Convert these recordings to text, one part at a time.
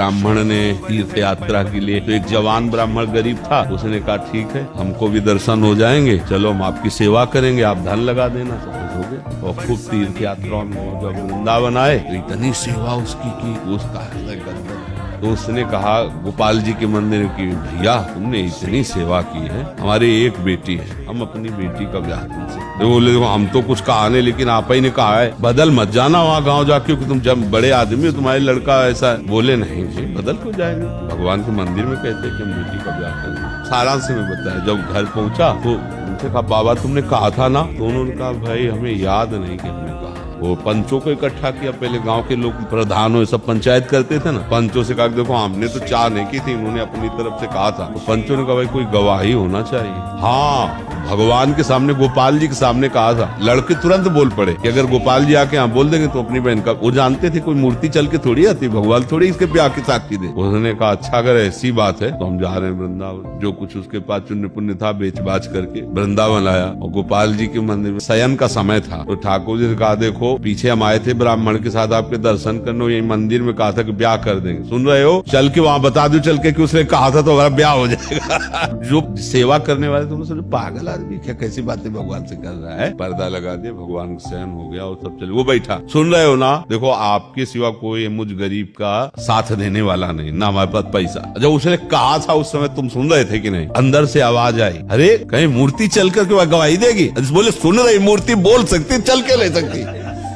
ब्राह्मण ने तीर्थ यात्रा के लिए, तो एक जवान ब्राह्मण गरीब था, उसने कहा ठीक है हमको भी दर्शन हो जाएंगे, चलो हम आपकी सेवा करेंगे, आप धन लगा देना। सब कुछ हो गया और खूब तीर्थ यात्रा में जब वृंदावन आए तो इतनी सेवा उसकी की उसका हृदय गदगद। तो उसने कहा गोपाल जी के मंदिर की, भैया तुमने इतनी सेवा की है, हमारी एक बेटी है, हम अपनी बेटी का ब्याह तुमसे। तो बोले देखो हम तो कुछ कहा नहीं, लेकिन आप ही ने कहा है बदल मत जाना वहाँ गाँव जाके, तुम जब बड़े आदमी हो, तुम्हारे लड़का ऐसा। बोले नहीं जी बदल क्यों जाएंगे, भगवान के मंदिर में कहते हैं कि हम बेटी का ब्याह करेंगे। सारांश में बताया। जब घर पहुंचा तो उनसे कहा बाबा तुमने कहा था ना, तो उन्होंने कहा भाई हमें याद नहीं कि हमने कहा। वो पंचों को इकट्ठा किया, पहले गांव के लोग प्रधान हो सब पंचायत करते थे ना, पंचों से कहा देखो हमने तो चाह नहीं की थी, उन्होंने अपनी तरफ से कहा था। तो पंचों ने कहा भाई कोई गवाही होना चाहिए। हाँ भगवान के सामने, गोपाल जी के सामने कहा था। लड़के तुरंत बोल पड़े कि अगर गोपाल जी आके यहाँ बोल देंगे तो अपनी बहन का, वो जानते थे कोई मूर्ति चल के थोड़ी आती, भगवान थोड़ी इसके ब्याह की साक्षी दे। उन्होंने कहा अच्छा अगर ऐसी बात है तो हम जा रहे हैं वृंदावन। जो कुछ उसके पास चुन्य पुण्य था बेच बाच करके वृंदावन आया और गोपाल जी के मंदिर में शयन का समय था। तो ठाकुर जी ने कहा देखो पीछे हम आए थे ब्राह्मण के साथ आपके दर्शन करने, यही मंदिर में कहा था कि ब्याह कर देंगे, सुन रहे हो, चल के वहाँ बता दो चल के कि उसने कहा था तो हमारा ब्याह हो जाएगा। जो सेवा करने वाले तुम समझो पागल आदमी क्या कैसी बातें भगवान से कर रहा है। पर्दा लगा दिया, भगवान का शयन हो गया और सब चले। वो बैठा, सुन रहे हो ना, देखो आपके सिवा कोई मुझ गरीब का साथ देने वाला नहीं, ना हमारे पास पैसा। जब उसने कहा था उस समय तुम सुन रहे थे कि नहीं? अंदर से आवाज आई, अरे कहीं मूर्ति चल करके गवाही देगी? बोले सुन रही, मूर्ति बोल सकती चल के ले सकती।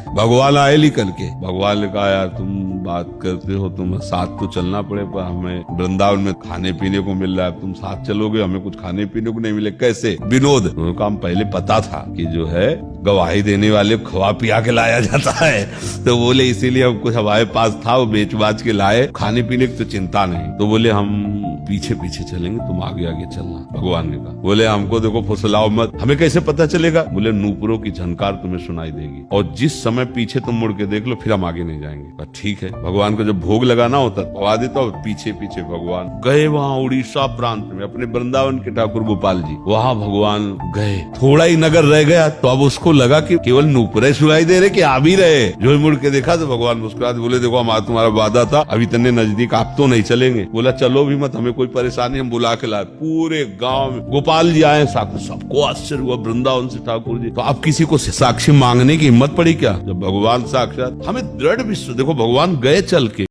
भगवान आए निकल के। भगवान ने कहा यार तुम बात करते हो, तुम साथ तो चलना पड़े, पर हमें वृंदावन में खाने पीने को मिल रहा है, तुम साथ चलोगे हमें कुछ खाने पीने को नहीं मिले, कैसे? विनोद। उनका हम पहले पता था कि जो है गवाही देने वाले खवा पिया के लाया जाता है, तो बोले इसीलिए हम कुछ हमारे पास था वो बेच बाच के लाए, खाने पीने की तो चिंता नहीं। तो बोले हम पीछे पीछे चलेंगे, तुम आगे आगे चलना। भगवान ने कहा, बोले हमको देखो फुसलाओ मत, हमें कैसे पता चलेगा? बोले नूपुरों की झनकार तुम्हें सुनाई देगी और जिस समय पीछे तुम मुड़ के देख लो फिर हम आगे नहीं जाएंगे। ठीक है। भगवान को जब भोग लगाना होता पवा देता और पीछे पीछे भगवान गए वहाँ उड़ीसा प्रांत में अपने वृंदावन के ठाकुर गोपाल जी, वहाँ भगवान गए। थोड़ा ही नगर रह गया तो अब उसको लगा कि केवल नूपुरे सुनाई दे रहे कि आ भी रहे। जो मुड़ के देखा तो भगवान मुस्कुराते बोले देखो हमारा तुम्हारा वादा था, अभी इतने नजदीक आप तो नहीं चलेंगे। बोला चलो भी मत, हमें कोई परेशानी, हम बुला के लाए। पूरे गांव में गोपाल जी आए, सबको आश्चर्य हुआ वृंदावन से ठाकुर जी। तो आप किसी को साक्षी मांगने की हिम्मत पड़ी क्या? जब भगवान साक्षात, हमें दृढ़ विश्वास, देखो भगवान गए चल के।